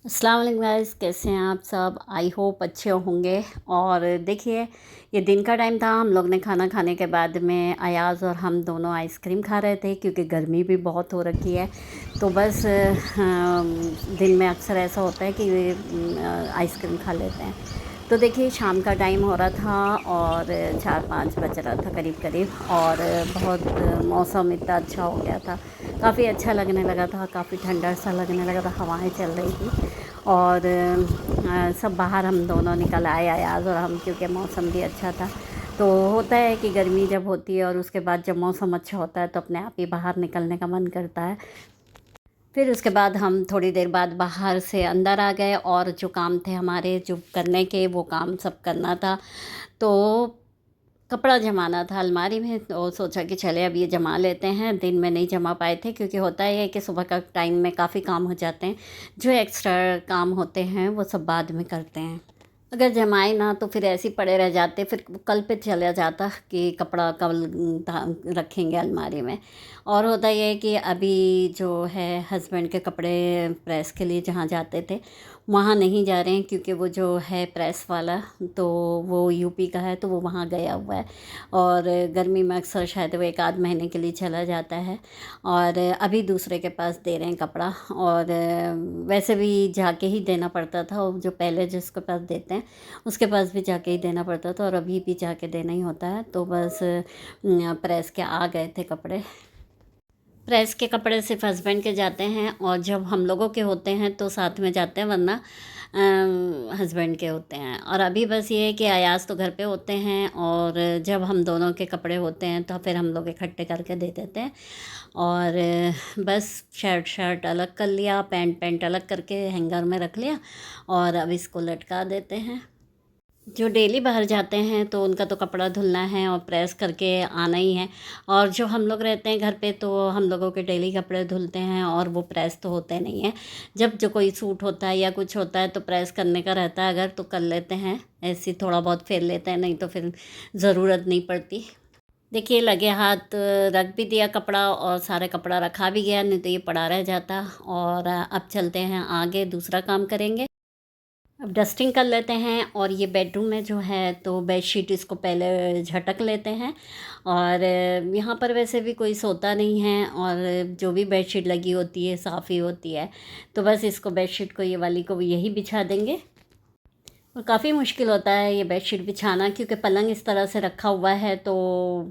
अस्सलाम वालेकुम गाइस, कैसे हैं आप सब। आई होप अच्छे होंगे। और देखिए, ये दिन का टाइम था। हम लोग ने खाना खाने के बाद में अयाज़ और हम दोनों आइसक्रीम खा रहे थे क्योंकि गर्मी भी बहुत हो रखी है। तो बस दिन में अक्सर ऐसा होता है कि आइसक्रीम खा लेते हैं। तो देखिए, शाम का टाइम हो रहा था और 4-5 बज रहा था करीब करीब। और बहुत मौसम इतना अच्छा हो गया था, काफ़ी अच्छा लगने लगा था, काफ़ी ठंडा सा लगने लगा था, हवाएं चल रही थी। और सब बाहर हम दोनों निकल आए, अयाज़ और हम, क्योंकि मौसम भी अच्छा था। तो होता है कि गर्मी जब होती है और उसके बाद जब मौसम अच्छा होता है तो अपने आप ही बाहर निकलने का मन करता है। फिर उसके बाद हम थोड़ी देर बाद बाहर से अंदर आ गए और जो काम थे हमारे जो करने के, वो काम सब करना था। तो कपड़ा जमाना था अलमारी में, तो सोचा कि चले अब ये जमा लेते हैं। दिन में नहीं जमा पाए थे क्योंकि होता ही है कि सुबह का टाइम में काफ़ी काम हो जाते हैं। जो एक्स्ट्रा काम होते हैं वो सब बाद में करते हैं। अगर जमाए ना तो फिर ऐसे ही पड़े रह जाते, फिर कल पे चला जाता कि कपड़ा कल रखेंगे अलमारी में। और होता ये है कि अभी जो है हस्बैंड के कपड़े प्रेस के लिए जहाँ जाते थे वहाँ नहीं जा रहे हैं क्योंकि वो जो है प्रेस वाला, तो वो यूपी का है, तो वो वहाँ गया हुआ है। और गर्मी में अक्सर शायद वो 1 आध महीने के लिए चला जाता है। और अभी दूसरे के पास दे रहे हैं कपड़ा। और वैसे भी जाके ही देना पड़ता था, और जो पहले जिसके पास देते हैं उसके पास भी जाके ही देना पड़ता था, और अभी भी जाके देना ही होता है। तो बस प्रेस के आ गए थे कपड़े। प्रेस के कपड़े सिर्फ हस्बैंड के जाते हैं, और जब हम लोगों के होते हैं तो साथ में जाते हैं, वरना हस्बैंड के होते हैं। और अभी बस ये है कि अयाज तो घर पे होते हैं, और जब हम दोनों के कपड़े होते हैं तो फिर हम लोग इकट्ठे करके दे देते हैं। और बस शर्ट शर्ट अलग कर लिया, पैंट पैंट अलग करके हैंगर में रख लिया, और अब इसको लटका देते हैं। जो डेली बाहर जाते हैं तो उनका तो कपड़ा धुलना है और प्रेस करके आना ही है। और जो हम लोग रहते हैं घर पे तो हम लोगों के डेली कपड़े धुलते हैं, और वो प्रेस तो होते नहीं हैं। जब जो कोई सूट होता है या कुछ होता है तो प्रेस करने का रहता है, अगर तो कर लेते हैं, ऐसे थोड़ा बहुत फेर लेते हैं, नहीं तो फिर ज़रूरत नहीं पड़ती। देखिए, लगे हाथ रख भी दिया कपड़ा, और सारे कपड़ा रखा भी गया, नहीं तो ये पड़ा रह जाता। और अब चलते हैं आगे, दूसरा काम करेंगे। अब डस्टिंग कर लेते हैं। और ये बेडरूम में जो है तो बेडशीट इसको पहले झटक लेते हैं। और यहाँ पर वैसे भी कोई सोता नहीं है, और जो भी बेडशीट लगी होती है साफ़ ही होती है। तो बस इसको, बेडशीट को, ये वाली को यही बिछा देंगे। और काफ़ी मुश्किल होता है ये बेडशीट बिछाना, क्योंकि पलंग इस तरह से रखा हुआ है, तो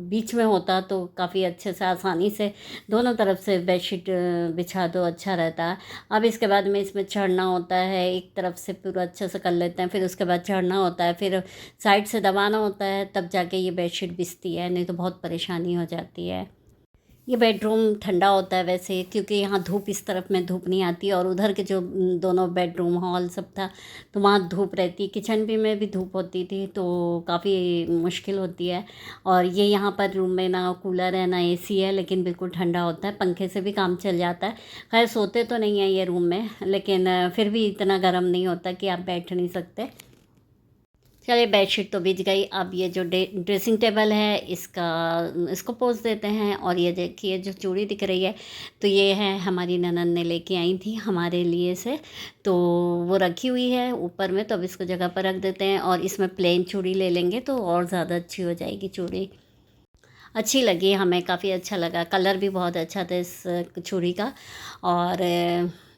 बीच में होता तो काफ़ी अच्छे से आसानी से दोनों तरफ से बेडशीट बिछा दो, अच्छा रहता है। अब इसके बाद में इसमें चढ़ना होता है, एक तरफ से पूरा अच्छे से कर लेते हैं, फिर उसके बाद चढ़ना होता है, फिर साइड से दबाना होता है, तब जाके ये बेडशीट बिछती है, नहीं तो बहुत परेशानी हो जाती है। ये बेडरूम ठंडा होता है वैसे, क्योंकि यहाँ धूप, इस तरफ में धूप नहीं आती, और उधर के जो दोनों बेडरूम हॉल सब था तो वहाँ धूप रहती, किचन भी में भी धूप होती थी, तो काफ़ी मुश्किल होती है। और ये यहाँ पर रूम में ना कूलर है ना एसी है, लेकिन बिल्कुल ठंडा होता है, पंखे से भी काम चल जाता है। खैर सोते तो नहीं है ये रूम में, लेकिन फिर भी इतना गर्म नहीं होता कि आप बैठ नहीं सकते। चलिए, बेडशीट तो बिछ गई। अब ये जो ड्रेसिंग टेबल है, इसको पोंछ देते हैं। और ये देखिए, जो चूड़ी दिख रही है तो ये है, हमारी ननद ने लेके आई थी हमारे लिए से, तो वो रखी हुई है ऊपर में, तो अब इसको जगह पर रख देते हैं। और इसमें प्लेन चूड़ी ले लेंगे तो और ज़्यादा अच्छी हो जाएगी चूड़ी। अच्छी लगी हमें, काफ़ी अच्छा लगा, कलर भी बहुत अच्छा था इस छुरी का। और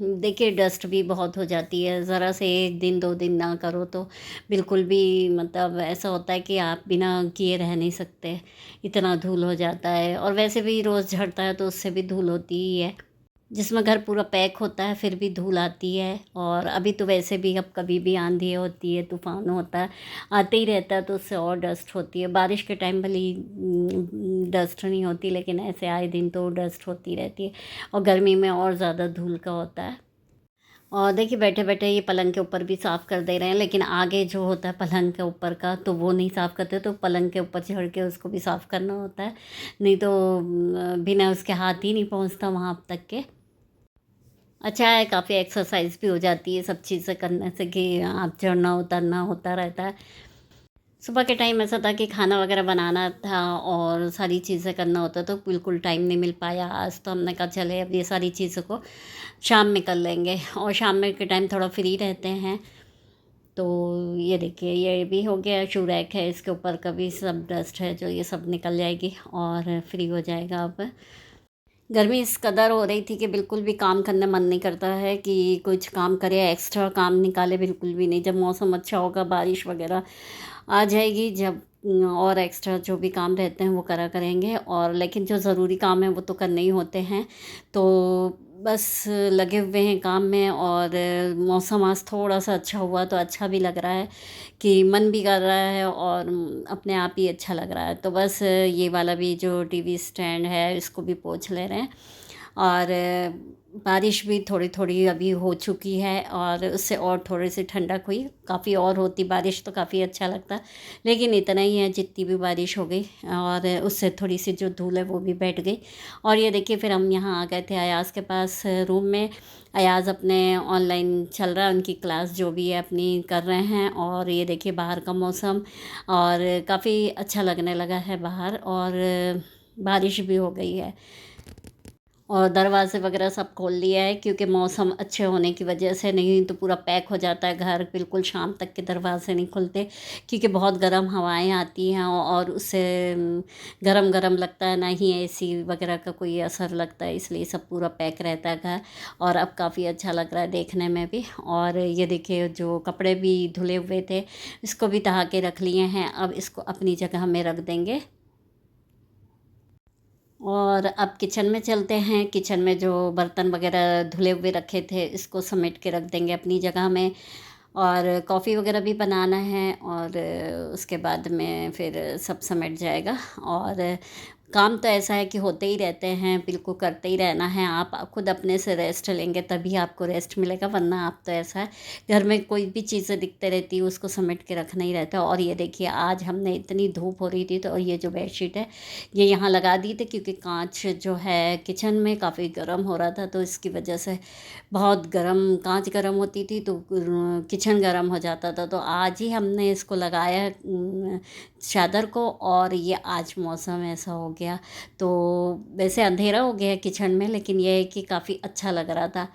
देखिए, डस्ट भी बहुत हो जाती है, ज़रा से 1 दिन 2 दिन ना करो तो बिल्कुल भी, मतलब ऐसा होता है कि आप बिना किए रह नहीं सकते, इतना धूल हो जाता है। और वैसे भी रोज़ झड़ता है तो उससे भी धूल होती ही है। जिसमें घर पूरा पैक होता है फिर भी धूल आती है। और अभी तो वैसे भी, अब कभी भी आंधी होती है, तूफ़ान होता है, आते ही रहता है, तो उससे और डस्ट होती है। बारिश के टाइम भले ही डस्ट नहीं होती, लेकिन ऐसे आए दिन तो डस्ट होती रहती है, और गर्मी में और ज़्यादा धूल का होता है। और देखिए, बैठे बैठे ये पलंग के ऊपर भी साफ़ कर दे रहे हैं, लेकिन आगे जो होता है पलंग के ऊपर का तो वो नहीं साफ़ करते, तो पलंग के ऊपर चढ़ के उसको भी साफ़ करना होता है, नहीं तो बिना उसके हाथ ही नहीं पहुँचता वहाँ तक के। अच्छा है, काफ़ी एक्सरसाइज भी हो जाती है सब चीज़ें करने से, कि आप चढ़ना उतरना होता रहता है। सुबह के टाइम ऐसा था कि खाना वगैरह बनाना था और सारी चीज़ें करना होता तो बिल्कुल टाइम नहीं मिल पाया। आज तो हमने कहा चले अब ये सारी चीज़ों को शाम में कर लेंगे, और शाम में के टाइम थोड़ा फ्री रहते हैं। तो ये देखिए ये भी हो गया, शू रैक है इसके ऊपर का भी सब डस्ट है जो ये सब निकल जाएगी और फ्री हो जाएगा अब। गर्मी इस कदर हो रही थी कि बिल्कुल भी काम करने मन नहीं करता है कि कुछ काम करे, एक्स्ट्रा काम निकाले बिल्कुल भी नहीं। जब मौसम अच्छा होगा, बारिश वगैरह आ जाएगी जब, और एक्स्ट्रा जो भी काम रहते हैं वो करा करेंगे, और लेकिन जो ज़रूरी काम है वो तो करने ही होते हैं। तो बस लगे हुए हैं काम में, और मौसम आज थोड़ा सा अच्छा हुआ तो अच्छा भी लग रहा है कि मन भी कर रहा है, और अपने आप ही अच्छा लग रहा है। तो बस ये वाला भी जो टीवी स्टैंड है इसको भी पोंछ ले रहे हैं, और बारिश भी थोड़ी थोड़ी अभी हो चुकी है, और उससे और थोड़ी सी ठंडक हुई। काफ़ी और होती बारिश तो काफ़ी अच्छा लगता, लेकिन इतना ही है जितनी भी बारिश हो गई, और उससे थोड़ी सी जो धूल है वो भी बैठ गई। और ये देखिए फिर हम यहाँ आ गए थे अयाज़ के पास रूम में। अयाज़ अपने ऑनलाइन चल रहा है, उनकी क्लास जो भी है अपनी कर रहे हैं। और ये देखिए बाहर का मौसम, और काफ़ी अच्छा लगने लगा है बाहर, और बारिश भी हो गई है, और दरवाज़े वगैरह सब खोल दिया है क्योंकि मौसम अच्छे होने की वजह से, नहीं तो पूरा पैक हो जाता है घर, बिल्कुल शाम तक के दरवाज़े नहीं खुलते क्योंकि बहुत गर्म हवाएं आती हैं, और उससे गरम गरम लगता है, ना ही एसी वगैरह का कोई असर लगता है, इसलिए सब पूरा पैक रहता है घर। और अब काफ़ी अच्छा लग रहा है देखने में भी। और ये देखिए जो कपड़े भी धुले हुए थे इसको भी तहा के रख लिए हैं, अब इसको अपनी जगह में रख देंगे। और अब किचन में चलते हैं। किचन में जो बर्तन वगैरह धुले हुए रखे थे इसको समेट के रख देंगे अपनी जगह में, और कॉफ़ी वगैरह भी बनाना है, और उसके बाद में फिर सब समेट जाएगा। और काम तो ऐसा है कि होते ही रहते हैं, बिल्कुल करते ही रहना है। आप खुद अपने से रेस्ट लेंगे तभी आपको रेस्ट मिलेगा, वरना आप तो ऐसा है घर में कोई भी चीज़ें दिखते रहती है उसको समेट के रखना ही रहता है। और ये देखिए आज हमने इतनी धूप हो रही थी तो ये जो बेडशीट है ये यहाँ लगा दी थी, क्योंकि कांच जो है किचन में काफ़ी गर्म हो रहा था, तो इसकी वजह से बहुत गर्म, कांच गर्म होती थी तो किचन गर्म हो जाता था। तो आज ही हमने इसको लगाया चादर को, और ये आज मौसम ऐसा हो गया। तो वैसे अंधेरा हो गया किचन में, लेकिन ये है कि काफ़ी अच्छा लग रहा था।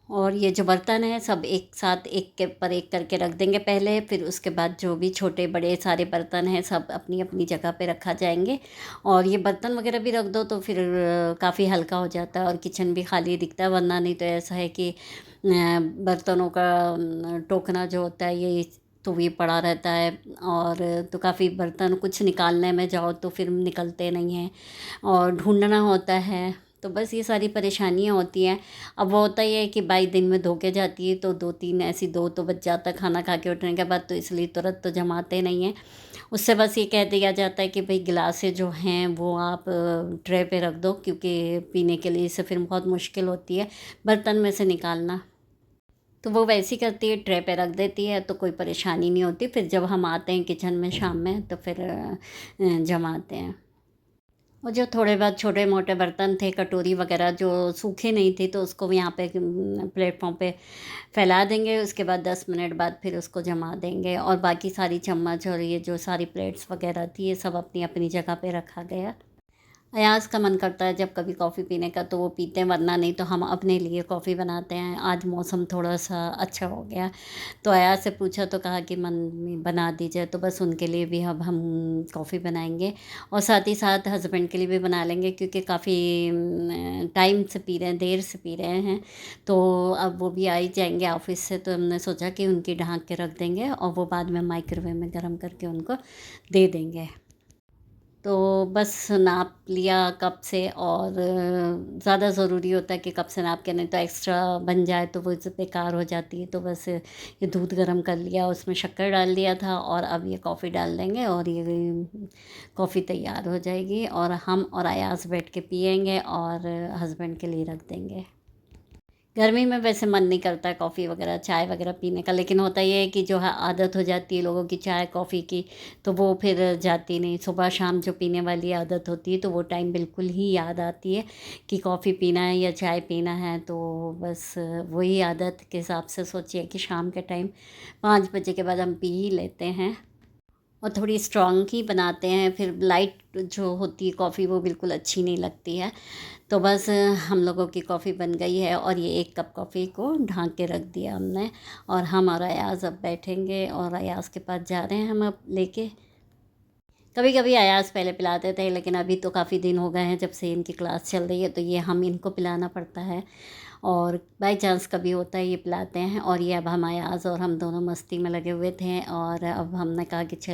और ये जो बर्तन है सब एक साथ एक के ऊपर एक करके रख देंगे पहले, फिर उसके बाद जो भी छोटे बड़े सारे बर्तन हैं सब अपनी अपनी जगह पे रखा जाएंगे। और ये बर्तन वगैरह भी रख दो तो फिर काफ़ी हल्का हो जाता है और किचन भी खाली दिखता है, वरना नहीं तो ऐसा है कि बर्तनों का टोकना जो होता है ये तो भी पड़ा रहता है। और तो काफ़ी बर्तन कुछ निकालने में जाओ तो फिर निकलते नहीं हैं, और ढूंढना होता है। तो बस ये सारी परेशानियाँ होती हैं। अब वो होता ही है कि बाई दिन में धो के जाती है तो 2-3 ऐसी 2 तो बज जाता है खाना खा के उठने के बाद, तो इसलिए तुरंत तो जमाते नहीं हैं। उससे बस ये कह दिया जाता है कि भाई गिलासें जो हैं वो आप ट्रे पे रख दो, क्योंकि पीने के लिए इससे फिर बहुत मुश्किल होती है बर्तन में से निकालना। तो वो वैसे ही करती है, ट्रे पे रख देती है तो कोई परेशानी नहीं होती। फिर जब हम आते हैं किचन में शाम में तो फिर जमाते हैं। और जो थोड़े बहुत छोटे मोटे बर्तन थे, कटोरी वगैरह जो सूखे नहीं थे तो उसको भी यहाँ पे प्लेटफॉर्म पे फैला देंगे। उसके बाद 10 मिनट बाद फिर उसको जमा देंगे, और बाकी सारी चम्मच और ये जो सारी प्लेट्स वगैरह थी ये सब अपनी अपनी जगह पे रखा गया। अयाज़ का मन करता है जब कभी कॉफ़ी पीने का तो वो पीते हैं, वरना नहीं तो हम अपने लिए कॉफ़ी बनाते हैं। आज मौसम थोड़ा सा अच्छा हो गया तो अयाज़ से पूछा तो कहा कि मम्मी बना दीजिए, तो बस उनके लिए भी अब हम कॉफ़ी बनाएंगे, और साथ ही साथ हस्बैंड के लिए भी बना लेंगे क्योंकि काफ़ी टाइम से पी रहे हैं, देर से पी रहे हैं। तो अब वो भी आ ही जाएंगे ऑफिस से, तो हमने सोचा कि उनकी ढाँक के रख देंगे और वो बाद में माइक्रोवेव में गर्म करके उनको दे देंगे। तो बस नाप लिया कप से, और ज़्यादा ज़रूरी होता है कि कप से नाप के, नहीं तो एक्स्ट्रा बन जाए तो वो बेकार हो जाती है। तो बस ये दूध गर्म कर लिया, उसमें शक्कर डाल दिया था, और अब ये कॉफ़ी डाल देंगे और ये कॉफ़ी तैयार हो जाएगी, और हम और अयाज़ बैठ के पिएंगे और हस्बैंड के लिए रख देंगे। गर्मी में वैसे मन नहीं करता है कॉफ़ी वगैरह चाय वगैरह पीने का, लेकिन होता ये है कि जो है आदत हो जाती है लोगों की चाय कॉफ़ी की, तो वो फिर जाती नहीं। सुबह शाम जो पीने वाली आदत होती है तो वो टाइम बिल्कुल ही याद आती है कि कॉफ़ी पीना है या चाय पीना है। तो बस वही आदत के हिसाब से सोचिए कि शाम के टाइम 5 बजे के बाद हम पी ही लेते हैं। और थोड़ी स्ट्रॉन्ग ही बनाते हैं, फिर लाइट जो होती है कॉफ़ी वो बिल्कुल अच्छी नहीं लगती है। तो बस हम लोगों की कॉफ़ी बन गई है और ये 1 कप कॉफ़ी को ढाँक के रख दिया हमने, और हम और अयाज़ अब बैठेंगे और अयाज़ के पास जा रहे हैं हम अब लेके। कभी कभी अयाज़ पहले पिलाते थे, लेकिन अभी तो काफ़ी दिन हो गए हैं जब से इनकी क्लास चल रही है, तो ये हम इनको पिलाना पड़ता है, और बाई चांस कभी होता है ये पिलाते हैं। और ये अब हम अयाज़ और हम दोनों मस्ती में लगे हुए थे, और अब हमने कहा कि चल,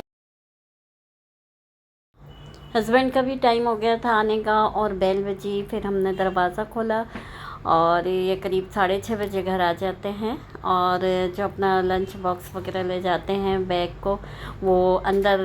हस्बैंड का भी टाइम हो गया था आने का, और बेल बजी, फिर हमने दरवाज़ा खोला, और ये करीब 6:30 बजे घर आ जाते हैं। और जो अपना लंच बॉक्स वगैरह ले जाते हैं बैग को, वो अंदर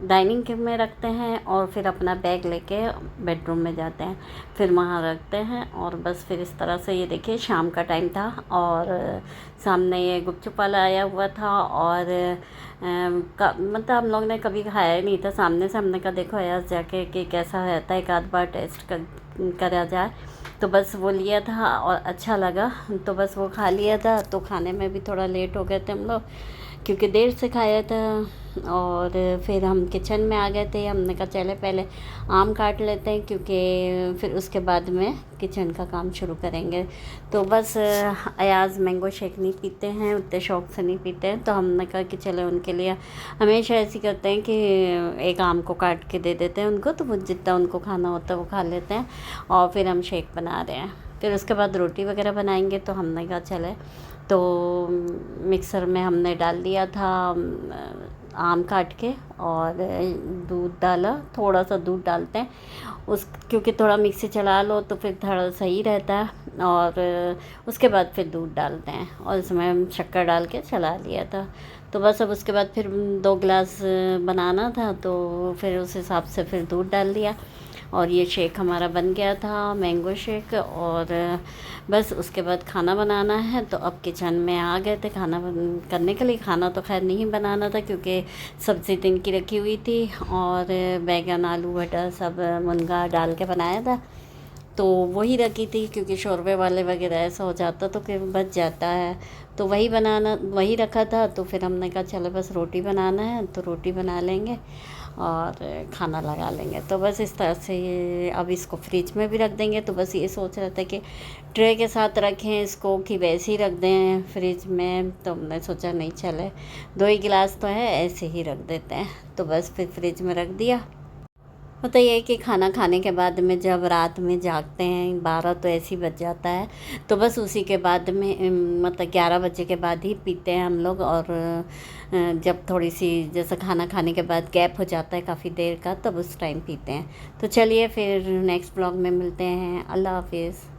डाइनिंग में रखते हैं, और फिर अपना बैग लेके बेडरूम में जाते हैं, फिर वहाँ रखते हैं। और बस फिर इस तरह से, ये देखिए शाम का टाइम था, और सामने ये गुपचुप वाला आया हुआ था, और मतलब हम लोग ने कभी खाया ही नहीं था। सामने से हमने कहा देखो यार जाके कि कैसा रहता है, एक आध बार टेस्ट करा जाए। तो बस वो लिया था और अच्छा लगा, तो बस वो खा लिया था। तो खाने में भी थोड़ा लेट हो गए थे हम लोग, क्योंकि देर से खाया था। और फिर हम किचन में आ गए थे। हमने कहा चले पहले आम काट लेते हैं, क्योंकि फिर उसके बाद में किचन का काम शुरू करेंगे। तो बस अयाज़ मैंगो शेक नहीं पीते हैं, उतने शौक़ से नहीं पीते हैं, तो हमने कहा कि चलो उनके लिए हमेशा ऐसे करते हैं कि एक आम को काट के दे देते हैं उनको, तो वो जितना उनको खाना होता है वो खा लेते हैं, और फिर हम शेक बना रहे हैं। फिर उसके बाद रोटी वगैरह बनाएंगे, तो हमने कहा चले। तो मिक्सर में हमने डाल दिया था आम काट के, और दूध डाला, थोड़ा सा दूध डालते हैं उस, क्योंकि थोड़ा मिक्सी चला लो तो फिर थोड़ा सही रहता है। और उसके बाद फिर दूध डालते हैं, और उसमें शक्कर डाल के चला लिया था। तो बस अब उसके बाद फिर 2 गिलास बनाना था, तो फिर उस हिसाब से फिर दूध डाल दिया, और ये शेक हमारा बन गया था, मैंगो शेक। और बस उसके बाद खाना बनाना है, तो अब किचन में आ गए थे खाना करने के लिए। खाना तो खैर नहीं बनाना था, क्योंकि सब्ज़ी दिन की रखी हुई थी, और बैगन आलू मटर सब मुनगा डाल के बनाया था, तो वही रखी थी। क्योंकि शोरबे वाले वगैरह ऐसा हो जाता तो फिर बच जाता है, तो वही रखा था। तो फिर हमने कहा चलो बस रोटी बनाना है, तो रोटी बना लेंगे और खाना लगा लेंगे। तो बस इस तरह से ये अब इसको फ्रिज में भी रख देंगे। तो बस ये सोच रहे थे कि ट्रे के साथ रखें इसको कि वैसे ही रख दें फ्रिज में, तो हमने सोचा नहीं चले, 2 ही गिलास तो है, ऐसे ही रख देते हैं। तो बस फिर फ्रिज में रख दिया। होता ये है कि खाना खाने के बाद में जब रात में जागते हैं 12 तो ऐसे ही बज जाता है, तो बस उसी के बाद में मतलब 11 बजे के बाद ही पीते हैं हम लोग। और जब थोड़ी सी जैसे खाना खाने के बाद गैप हो जाता है काफ़ी देर का, तब उस टाइम पीते हैं। तो चलिए फिर नेक्स्ट ब्लॉग में मिलते हैं। अल्लाह हाफिज़।